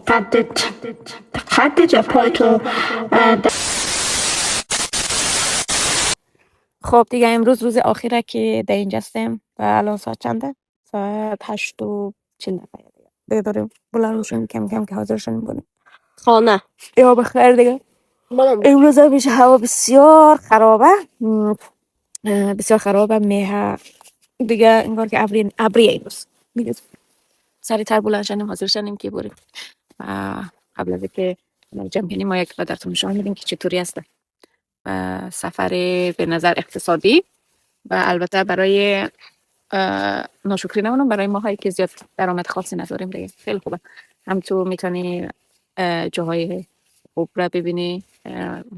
قدت یا پایتو خب دیگه امروز روز آخره که در اینجا هستیم و الان ساعت چنده؟ ساعت 8:40 دیگه داریم بلند روشیم کم کم که حاضر شدیم کنیم خانه یا بخیر دیگه. امروز هم میشه هوا بسیار خرابه، بسیار خرابه، میه دیگه انگار که ابریه امروز دیگه سریعتر بلند شدیم حاضر شدیم که بریم و قبل از اینکه جمع کنیم ما یک قدرتون نشان میدیم که چطوری هسته سفر به نظر اقتصادی و البته برای ناشکری نمونم برای ماهایی که زیاد درآمد خاصی نداریم دیگه خیلی خوبه. هم تو میتونی جاهای خوب را ببینی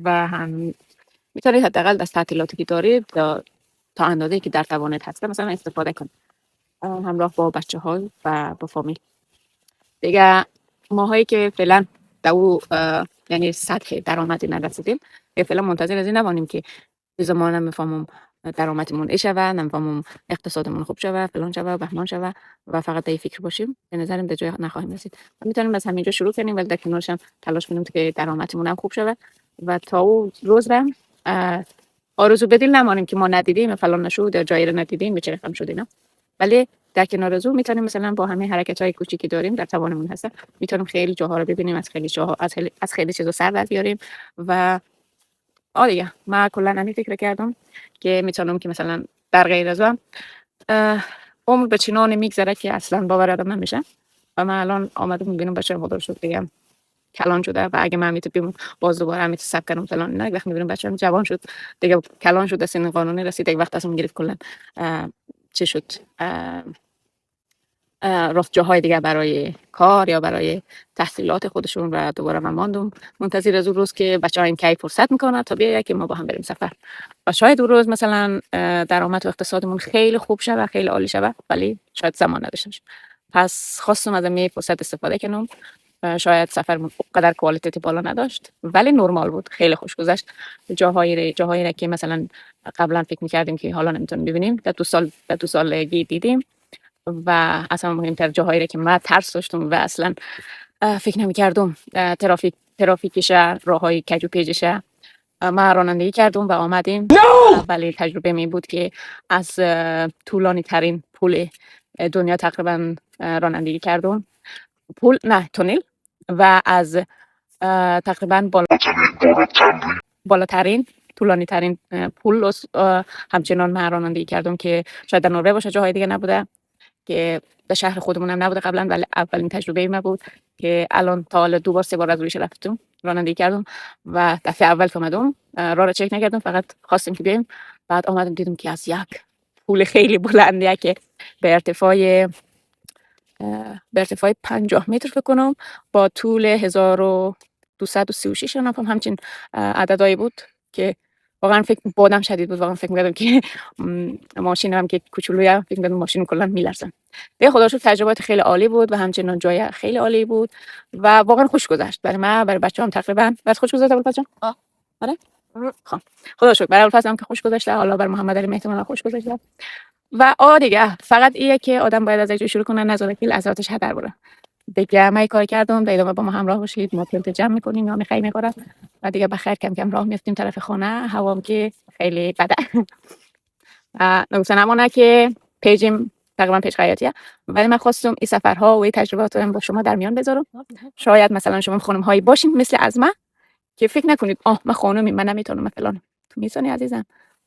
و هم میتونی حداقل از تعطیلاتی که داری تا اندازه‌ای که در توانت هست مثلا استفاده کن همراه با بچه ها و با فامیل دیگه. ماهایی که فعلا دو یعنی سطح درآمدی نرسیدیم فعلا منتظر از این نمانیم که زمان نمیفهمم درآمدمون ایشه و نمیفهمم اقتصادمون خوب شوه فلان شوه بهمان شوه و فقط در فکر باشیم به نظرم در جای نخواهیم رسید. میتونیم از همینجا شروع کنیم ولی در کنارش هم تلاش کنیم که درآمدمون هم خوب شوه و تا اون روز رم آرزو بدیل نمانیم که ما ندیدیم فلان نشد یا جایی رو ندیدیم به چه رقم شد اینا. ولی در کنار از اون میتونیم مثلا با همه حرکت‌های کوچیکی داریم در توانمون هست میتونیم خیلی جاها رو ببینیم از خیلی چیزا سر در بیاریم و دیگه ما کلا همین فکر کردم که میتونم که مثلا در غیر از اون عمر به چنان میگذره که اصلا باور آدم نمیشه و من الان آمدم میبینم بچه خدا رو شکر دیگه کلان شده و اگه من میتونم باز دوباره میتونم سب کنم فلان نه وقت میبینم بچه‌م جوان شد دیگه کلان شد سن قانونی رسید یک وقت اصلا گرفت کلا چه شد رفت جاهای دیگه برای کار یا برای تحصیلات خودشون و دوباره من ماندم منتظر از اون روز که بچه‌ها این کی فرصت میکنه تا بیاید که ما با هم بریم سفر و شاید اون روز مثلا درآمد و اقتصادمون خیلی خوب شه و خیلی عالی شه ولی شاید زمان نداشته باشه. پس خواستم از این فرصت استفاده کنم. شاید سفرمون قدر کوالیتی بالا نداشت ولی نرمال بود خیلی خوش گذشت. جاهایی که مثلا قبلا فکر میکردیم که حالا نمیتونیم ببینیم در دو سالگی دیدیم و اصلا مهمتر جاهایی که من ترس داشتم و اصلا فکر نمی‌کردم ترافیکش راههای کج و پیچش ما رانندگی کردم و آمدیم ولی تجربه می بود که از طولانی ترین پول دنیا تقریبا رانندگی کردم تونل و از تقریبا بالاترین طولانی ترین پول همچنان من رانندگی کردم که شاید در نروژ باشه جاهای دیگه نبوده که در شهر خودمون هم نبوده قبلا ولی اولین تجربه ما بود که الان تا حالا 2 بار 3 بار از رویش رفتم رانندگی کردم و دفعه اول که اومدم راه رو چک نکردم فقط خواستیم که بریم بعد آمدم دیدم که از یک پول خیلی بلندیه که به ارتفاع 50 متر فکر کنم با طول 1236 نفهم همچین عددهایی بود که واقعا فکر بادم شدید بود. واقعا فکر می‌کردم که ماشینم که کوچولویه فکر می‌کردم ماشین کلا میلرزه. به خدا شکر تجربات خیلی عالی بود و همچنین جای خیلی عالی بود و واقعا خوش گذشت برای من برای بچه‌ام تقریبا. بعد خوش گذشت ابوالفضل جان؟ آره خب خدا شکر برای ابوالفضل هم که خوش گذشته حالا برای محمد علی احتمالاً خوش گذشته و دیگه فقط اینه که آدم باید از اینجا شروع کنه نذاره که لحظاتش هدر بره دیگه. من کار کردم در ادامه با ما همراه باشید ما تلت جمع میکنیم یا میخوایم میخورم و دیگه بخیر کم کم راه میفتیم طرف خانه هوام که خیلی بده نگفتن امانه که پیجیم تقریبا پیج خیاطیه ولی من خواستم این سفرها و این تجرباتم با شما در میان بذارم. شاید مثلا شما خانم هایی باشین مثل از من که فکر نکنید من خانومی من نمیتونم فلان. تو میتونی عزیزم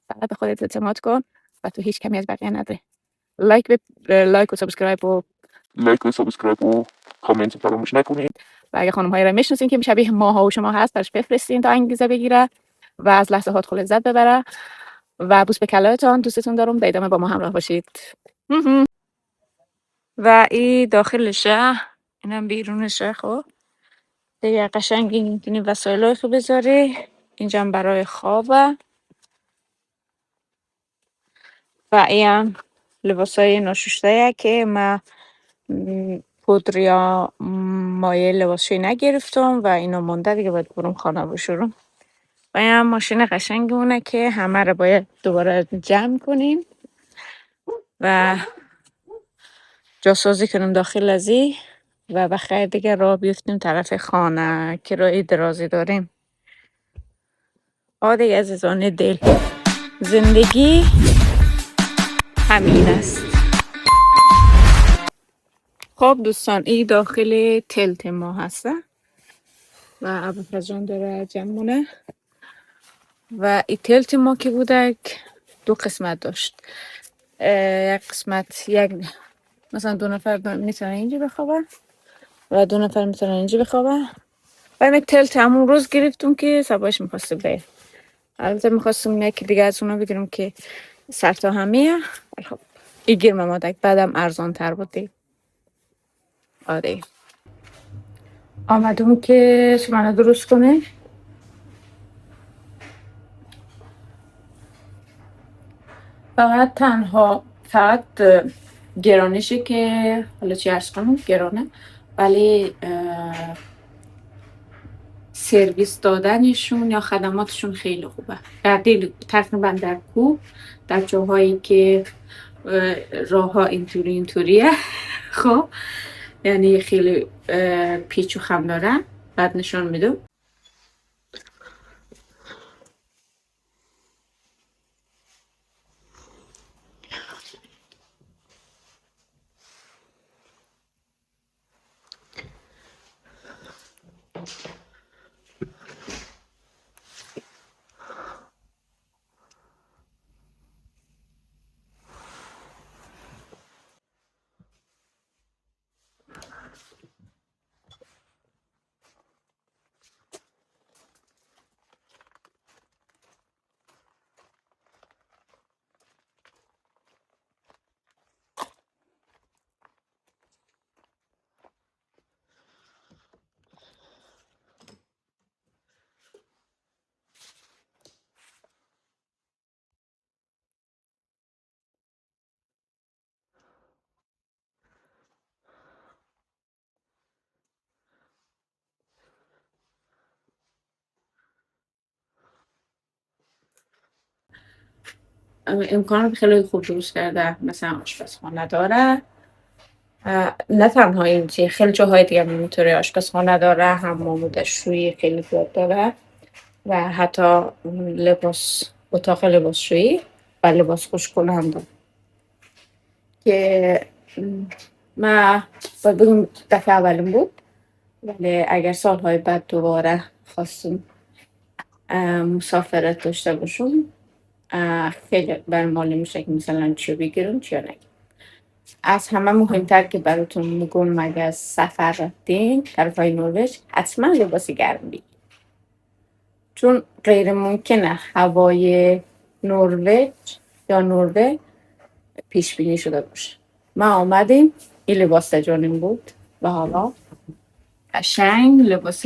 فقط به خودت اعتماد کن و تو هیچ کمی از بقیه نداره. لایک و سابسکرایب و کامنت فراموش نکنید و اگه خانم هایی را میشناسین که شبیه ماها و شما هست برش بفرستین تا انگیزه بگیره و از لحظات خود لذت ببره و بوس به کلایتان. دوستتون دارم در ادامه با ما همراه باشید. و این داخلشه اینم بیرونشه. خب دیگه قشنگ میتونی وسایل رو بذاری اینجا برای خوابه و این لباسای ناشسته که من پودر یا مایه لباسشویی نگرفتم و اینو مونده دیگه باید برم خانه بشورم و این ماشین قشنگونه که همه رو باید دوباره جمع کنیم و جاسازی کنم داخل ازی و بخیر دیگه راه بیفتیم طرف خانه که راه درازی داریم. دیگه عزیزان دل، زندگی همین است. خب دوستان، این داخل تلت ما هسته و ابوالفضل داره جمعونه و این تلت ما که بوده دو قسمت داشت. یک قسمت مثلا 2 نفر میتونن اینجا بخوابن و 2 نفر میتونن اینجا بخوابن و این تلت همون روز گرفتم که سباش میخواستم بریم. البته میخواستم یکی دیگه از اونا بگیرم که سر تا همه. خب این گیرم مادک بعدم ارزان تر بوده. آمدم که شما درست کنه. فقط گرانشه که حالا چی عرض کنم گرانه، ولی سرویس دادنشون یا خدماتشون خیلی خوبه. تقریبا در کوه، در جاهایی که راه ها اینطوریه خب یعنی خیلی پیچ و خم دارن. بعد نشان میدم. امکانات خیلی خوب درست کرده، مثلا آشپزخانه داره. نه تنها این چیه، خیلی جاهای دیگه اینطوری آشپزخانه داره، حمام و دستشویی خیلی زیاد داره و حتی اتاق لباسشویی و لباس خشک‌کننده هم داره که من باید بگم دفعه اولم بود، ولی اگر سالهای بعد دوباره خواستم مسافرت داشته باشم خیلی برمالی میشه که مثلا چی بگیرم چی نگیرم. از همه مهمتر که براتون میگم اگر سفر رفتین طرفای نروژ حتما لباس گرم بگیرید، چون غیر ممکنه هوای نروژ پیش بینی شده باشه. ما آمدیم این لباس جانم بود و حالا قشنگ لباس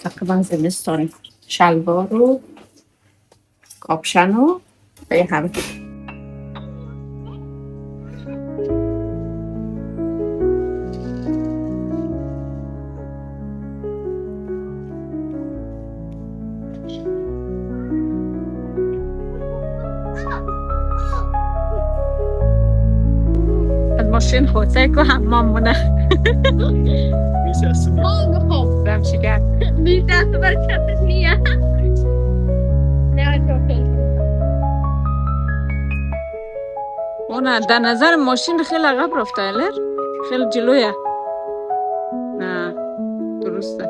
تقریبا زمستانی، شلوار و کاپشن و همه. ماشین خودتک و حمام مونه میشستم خوب بمشی گرد میدست برکتش نیه نه در نظر ماشین خیلی عقب رفته الر، خیلی جلویه. نه درسته.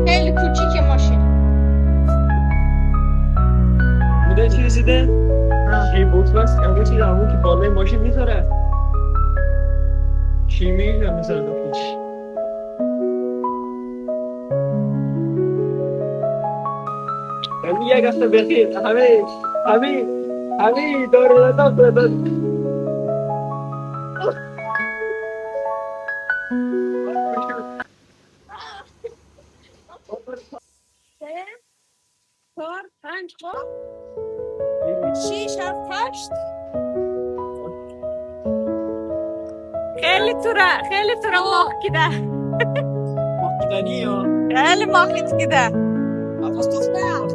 خیلی کوچیکه ماشین. بوده چی رسیده؟ شی بوت بست اما چی همون که بالای ماشین میذاره شیمی هم میذاره داخلش. یک هفته بخیر همه داره داد چهار، 5 خواب 6 7 8 خیلی تو را ماخ کده ماخ کدنی یا خیلی ماخیت کده افاستوس نه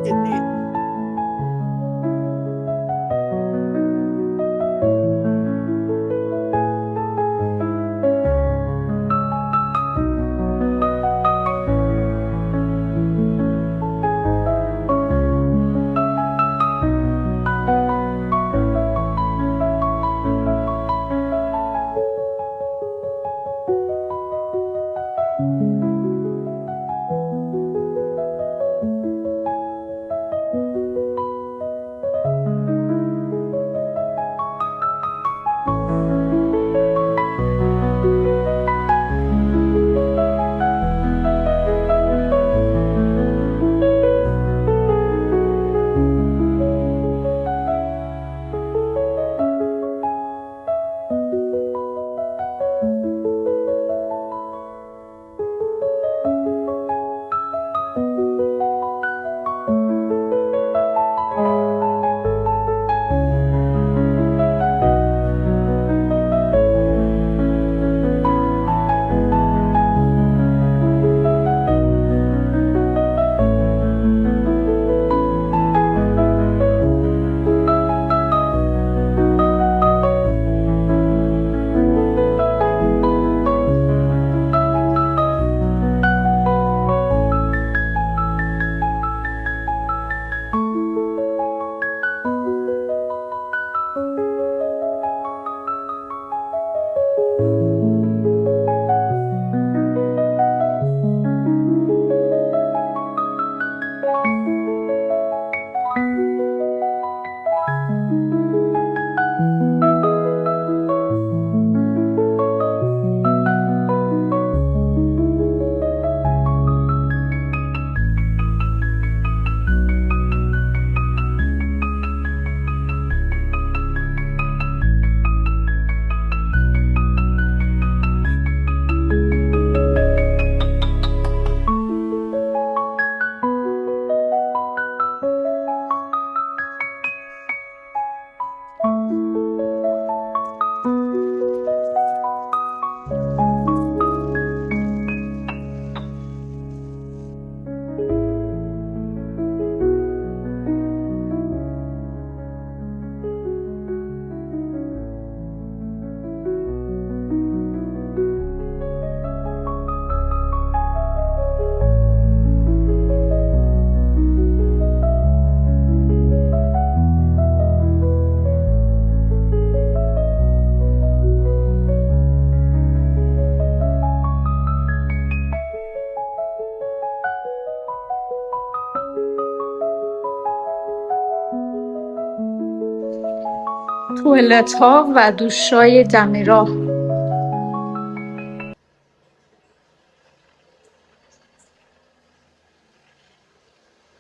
توالت ها و دوشای دم راه.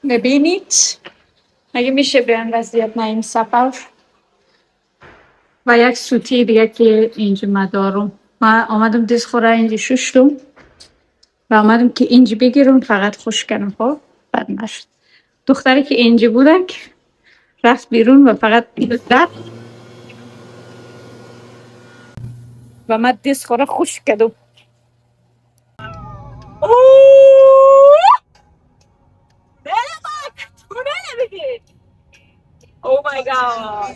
ببینید اگه میشه به این وضعیت نه این سفر. و یک سوتی دیگه که اینجا ما دارم. من آمدم دست خوره اینجا ششتم و آمدم که اینجا بگیرم فقط خوش کنم. خب بد نشد. دختری که اینجا بودک رفت بیرون و فقط رفت و من دست خوره خوش کردم. Oh my god.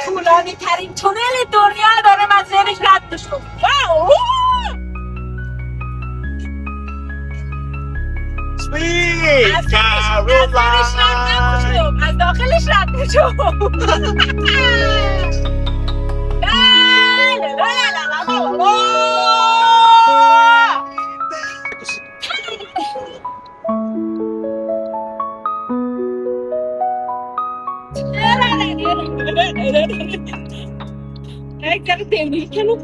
طولانی ترین تونل دنیا داره من زیرش رد بشم. واو. Sweet Caroline. از داخلش رد بشم. Cara, tem um que não.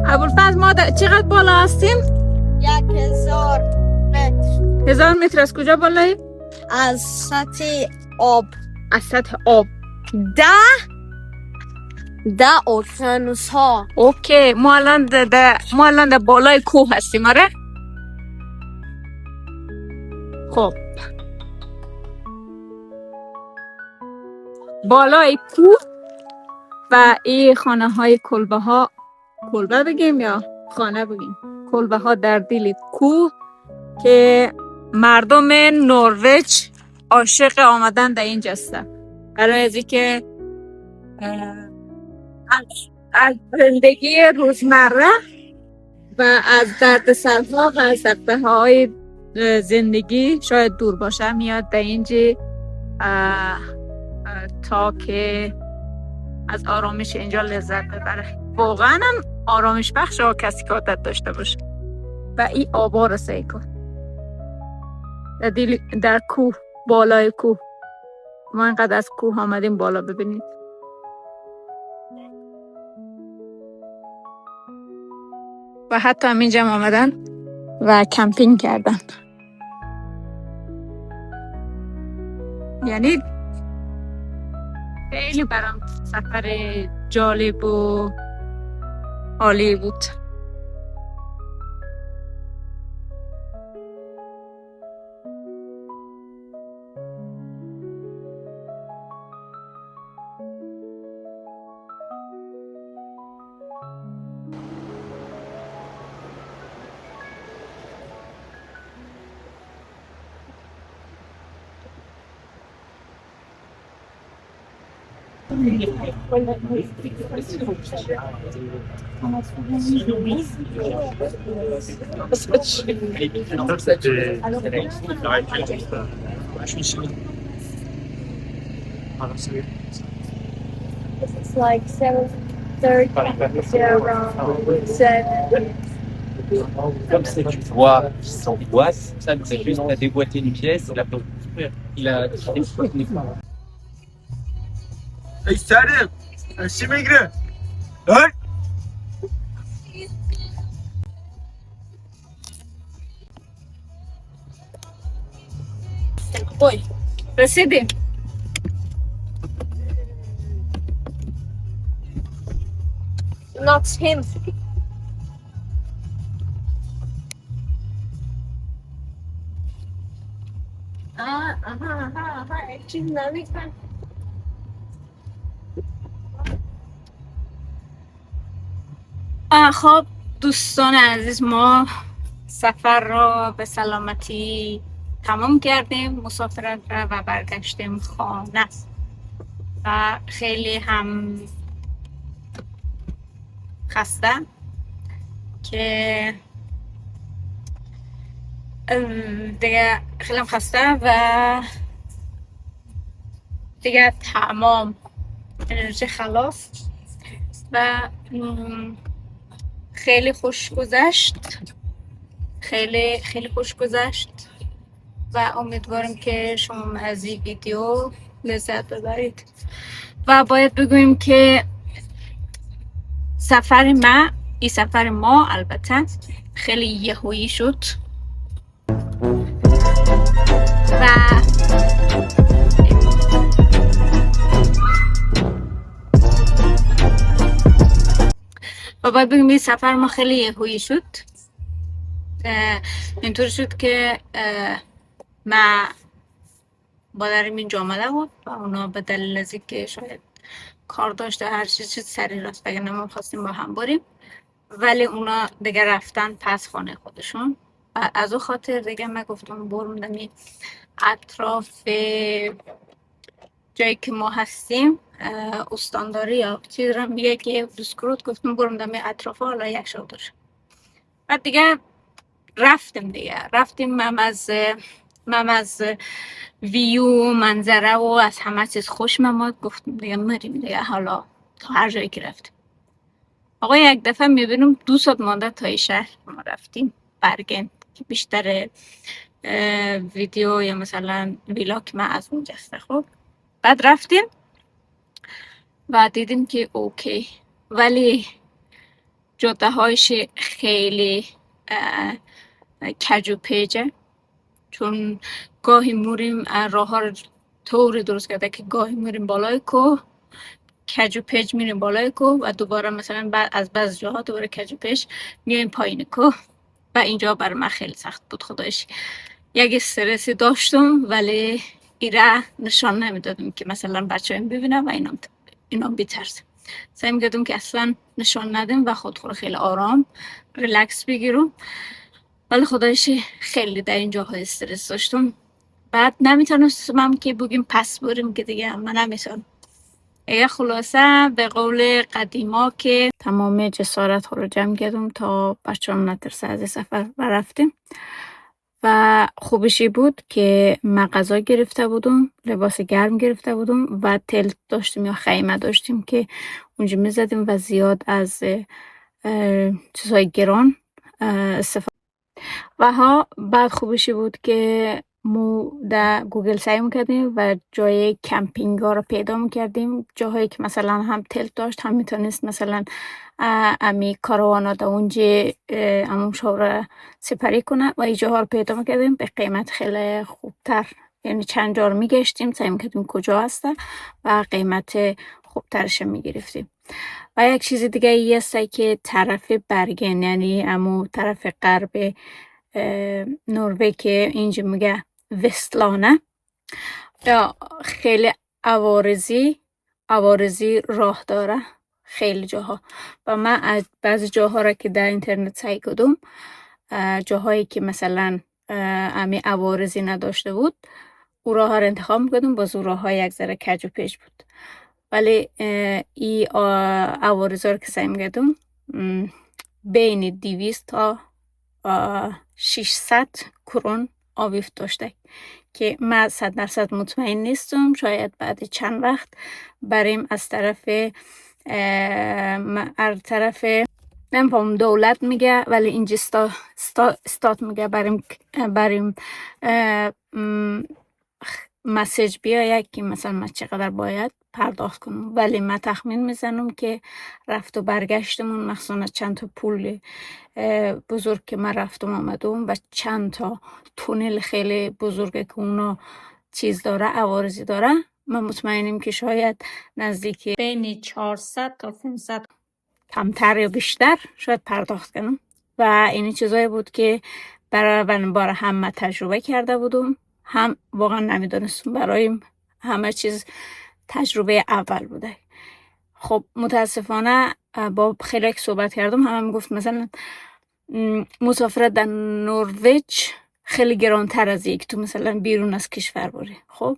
ابوالفضل ما چقدر بالا هستیم؟ 1000 متر 1000 متر از کجا بالایی؟ از سطح آب. از سطح آب. 10 اقیانوس ها. اوکی ما الان در بالای کوه هستیم. آره خب بالای کوه و این خانه های کلبه بگیم یا خانه بگیم، کلبه ها در دل کوه که مردم نروژ عاشق آمدن در اینجا هستن برای از اینکه از زندگی روزمره و از دردسرها و از دغدغه‌های زندگی شاید دور باشه میاد در اینجا تا که از آرامش اینجا لذت ببره. واقعا هم آرامش بخش کسی که عادت داشته باشه. و این آبا رو سعی کن در کوه، بالای کوه. ما اینقدر از کوه آمدیم بالا ببینید. و حتی همینجا آمدن و کمپینگ کردن. یعنی خیلی برام سفر جالب و عالی بود. It's like 7:30 around 7. Comme c'est du bois sans boîte, ça nous a juste à déboîter une pièce, il a déboîté une pièce. Hey Salim, aşağı gir. Dön. Ой, رسیدیم. Not him. خب دوستان عزیز، ما سفر را به سلامتی تمام کردیم، مسافرت را، و برگشتیم خانه و خیلی هم خسته که دیگه خیلی هم خسته و دیگه تمام انرژی خلاص و خیلی خوش گذشت، خیلی خیلی خوش گذشت و امیدوارم که شما از این ویدیو لذت ببرید. و باید بگویم که این سفر ما البته خیلی یهویی شد و باید بگیم این سفر ما خیلی یهویی شد. اینطور شد که ما مادرم اینجا آمده بود و اونا به دلیل از که شاید کار داشته هر چیز سری رفت، وگرنه ما خواستیم با هم بریم، ولی اونا دیگه رفتن پس خانه خودشون و از او خاطر دیگه من گفتم برم اطراف جایی که ما هستیم استانداری یا چیز را میگه که دوسکروت، گفتم برم دمی اطراف حالا یک شو داشت. و دیگه رفتیم من از ویو منظره و از همه چیز خوش مماد، گفتم دیگه مریم دیگه حالا تا هر جایی که رفتیم. آقا یک دفعه میبینم 2 ساعت مانده تا شهر ما رفتیم برگن که بیشتر ویدیو یا مثلا ویلاگ ما از اونجا است. خب بعد رفتیم و دیدیم که اوکی، ولی جاده هایش خیلی کج و پیجه، چون گاهی موریم راه ها رو طوری درست کرده که گاهی میریم بالای کوه کج و پیج میریم بالای کوه و دوباره مثلا از بعض جاها دوباره کج و پیج میایم پایین کوه و اینجا برای من خیلی سخت بود. خدایش یک استرسی داشتم ولی ایره نشان نمیدادم که مثلا بچه‌ام ببینم و اینام بی‌ترسم. سعی می‌کردم که اصلا نشان ندم و خود خیلی آرام ریلکس بگیرم، ولی خدایش خیلی در این جاها استرس داشتم. بعد نمیتونستم که بگیم پس بریم که دیگه من نمیتونم. خلاصه به قول قدیما که تمام جسارت ها رو جمع کردم تا بچه‌ام نترسه از سفر و رفتیم. و خوبشی بود که من غذا گرفته بودم، لباس گرم گرفته بودم و تلت داشتیم یا خیمه داشتیم که اونجا میزدیم و زیاد از چیزهای گران استفاده. و بعد خوبشی بود که ما در گوگل سعی میکردیم و جای کمپینگ ها رو پیدا میکردیم، جاهایی که مثلا هم تلت داشت هم میتونست مثلا امی کاروانا در اونجا امون شو سپری کنه و اینجاها رو پیدا میکردیم به قیمت خیلی خوبتر. یعنی چند جا رو میگشتیم سعی میکردیم کجا هسته و قیمت خوبترش میگرفتیم. و یک چیز دیگه ای هسته که طرف برگن، یعنی امو طرف غرب نروژ که اینجا میگه وستلانه، یا خیلی عوارضی راه داره خیلی جاها. و من از بعضی جاها را که در اینترنت سعی کردم، جاهایی که مثلا امی عوارضی نداشته بود او راه ها را انتخاب میکردم، باز او راه ها یک ذره کج و پیچ بود، ولی این عوارض ها را که سعی میکردم بین 200 تا 600 کرون آویف داشته که من 100% مطمئن نیستم. شاید بعد چند وقت بریم از طرف نمیفهم دولت میگه، ولی اینجا استات میگه بریم مسیج بیاید که مثلا من چقدر باید پرداخت کنم، ولی من تخمین میزنم که رفت و برگشتمون مخصوصا چند تا پول بزرگ که من رفتم آمدم و چند تا تونل خیلی بزرگه که اونا چیز داره عوارضی داره، من مطمئنم که شاید نزدیک بین 400 تا 500 کمتر یا بیشتر شاید پرداخت کنم. و این چیزایی بود که برای هم تجربه کرده بودم، هم واقعا نمیدونستم، برایم همه چیز تجربه اول بوده. خب متاسفانه با خیلی صحبت کردم، همه میگفت مثلا مسافرت در نروژ خیلی گرانتر از یک تو مثلا بیرون از کشور بری. خب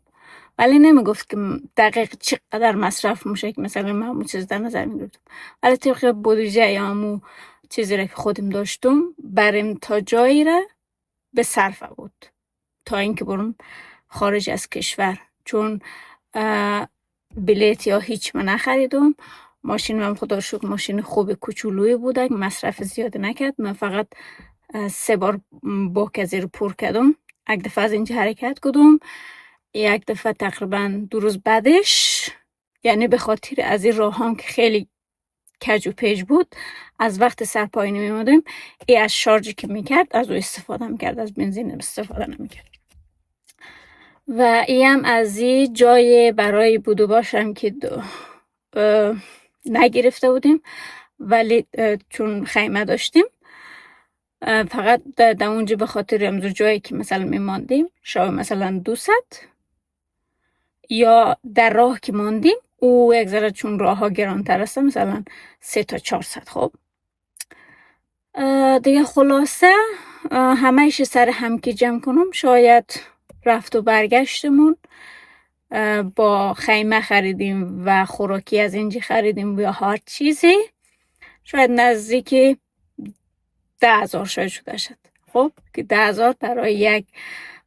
ولی نمیگفت که دقیق چقدر مصرف میشه که مثلا من همون چیز در نظر میگرفتم، ولی طبق بودجه یا همون چیزی را که خودم داشتم بریم تا جایی را به صرفه بود تا اینکه برم خارج از کشور، چون بلیت یا هیچ من نخریدم. ماشین من خدا رو شکر ماشین خوب کوچولویی بوده، مصرف زیاد نکرد. من فقط 3 بار باک از رو پر کردم. یک دفعه از اینجا حرکت کردم، یک دفعه تقریبا 2 روز بعدش، یعنی به خاطر از این راه هم که خیلی کج و پیچ بود، از وقت سرپاینی میمودیم ای از شارژی که میکرد از او استفاده میکرد، از بنزین استفاده نمیکرد. و ای هم از این جای برای بودو باشم که نگرفته بودیم، ولی چون خیمه داشتیم فقط در اونجا به خاطر امزو جایی که مثلا میماندیم شاید مثلا 200 یا در راه که ماندیم او یک ذره چون راه ها گرانتر است مثلا 300 تا 400. خب دیگه خلاصه همهش سر هم که جمع کنم شاید رفت و برگشتمون با خیمه خریدیم و خوراکی از اینجا خریدیم یا هر چیزی شاید نزدیک 10,000 شاید شده شد. خب که 10,000 برای یک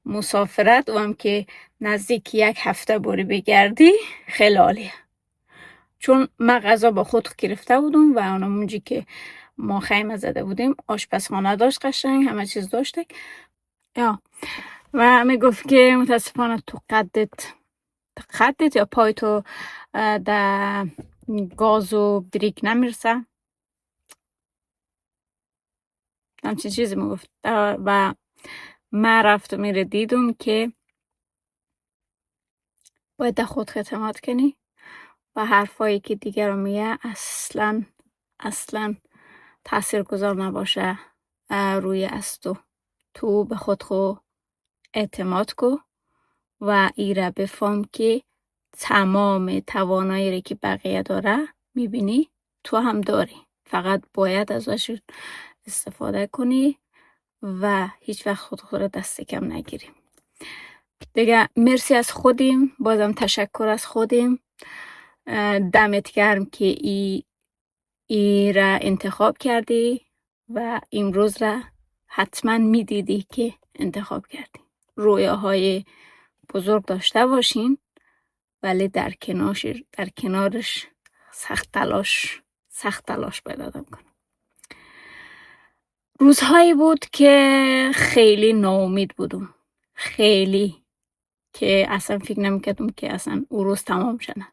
مسافرت و هم که نزدیک 1 هفته باری بگردی خیلی عالیه. چون من غذا با خود گرفته بودم و اونجی که ما خیمه زده بودیم آشپزخانه داشت، قشنگ همه چیز داشته. و میگفت که متاسفانه تو قدت یا پای تو در گاز و بریک نمیرسه، همچین چیزی میگفت. و من رفت و میره دیدم که باید در خود اعتماد کنی و حرفایی که دیگر رو میگه اصلا تأثیر گذار نباشه روی از تو به خود اعتماد کو و ایره بفهم که تمام توانایی رو که بقیه داره میبینی تو هم داری، فقط باید ازش استفاده کنی و هیچ وقت خود رو دست کم نگیری. دیگه مرسی از خودیم، بازم تشکر از خودیم. دمت گرم که ای را انتخاب کردی و امروز را حتما میدیدی که انتخاب کردی. رویاهای بزرگ داشته باشین ولی در کنارش سخت تلاش باید آدم کنه. روزهایی بود که خیلی ناامید بودم، خیلی که اصلا فکر نمیکردم که اصلا او روز تمام شنه،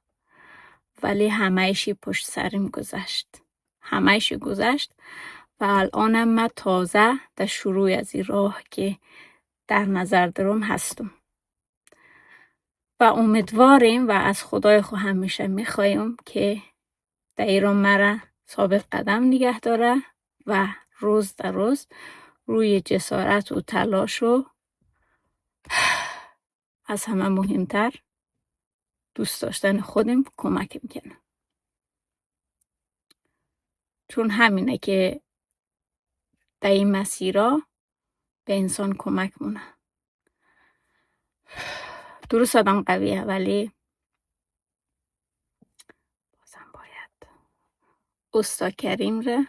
ولی همه‌شی پشت سرم گذشت و الانم من تازه در شروع از این راه که در نظر دارم هستم و امیدواریم و از خدای خود همیشه میخوایم که در ایران مرا ثابت قدم نگه داره و روز در روز روی جسارت و تلاش و از همه مهمتر دوست داشتن خودم کمک میکنه. چون همینه که در این مسیرها به انسان کمک مونه. درست آدم قویه ولی بازم باید استا کریم را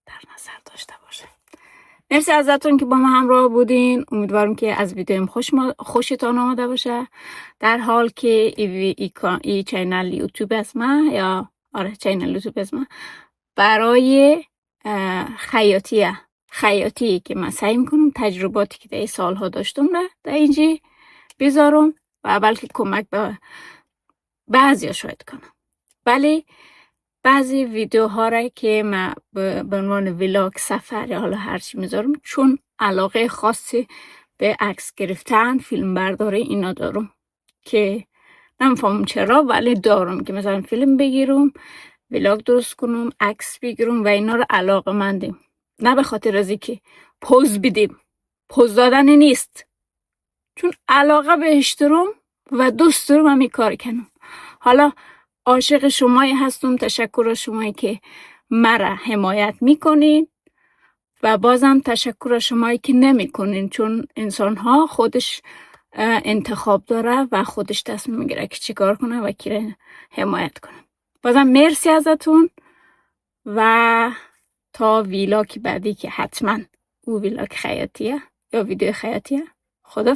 در نظر داشته باشه. مرسی ازتون که با ما همراه بودین. امیدوارم که از ویدیوم خوشتان آمده باشه. در حال که ای چینل یوتیوب از من چینل یوتیوب از من برای خیاطی که من سعی میکنم تجرباتی که در این سالها داشتم را در اینجا بذارم و بلکه کمک به بعضی شاید کنم. ولی بعضی ویدیوها را که من به عنوان ویلاگ سفر یا حالا هرچی میذارم چون علاقه خاصی به عکس گرفتن، فیلم برداری اینا دارم که نمیفهمم چرا ولی دارم که مثلا فیلم بگیرم، ویلاگ درست کنم، عکس بگیرم و اینا رو علاقه مندیم. نه به خاطر از اینکه پوز بدیم، پوز دادن نیست، چون علاقه بهش دارم و دوست دارم همین کار کنم. حالا عاشق شمایی هستم، تشکر از شمایی که مرا حمایت میکنین و بازم تشکر از شمایی که نمیکنین، چون انسان ها خودش انتخاب داره و خودش تصمیم میگیره که چی کار کنه و کی حمایت کنه. بازم مرسی ازتون و تا ویلاگ بعدی که حتما او ویلاگ خیاطیه یا ویدیو خیاطیه. خدا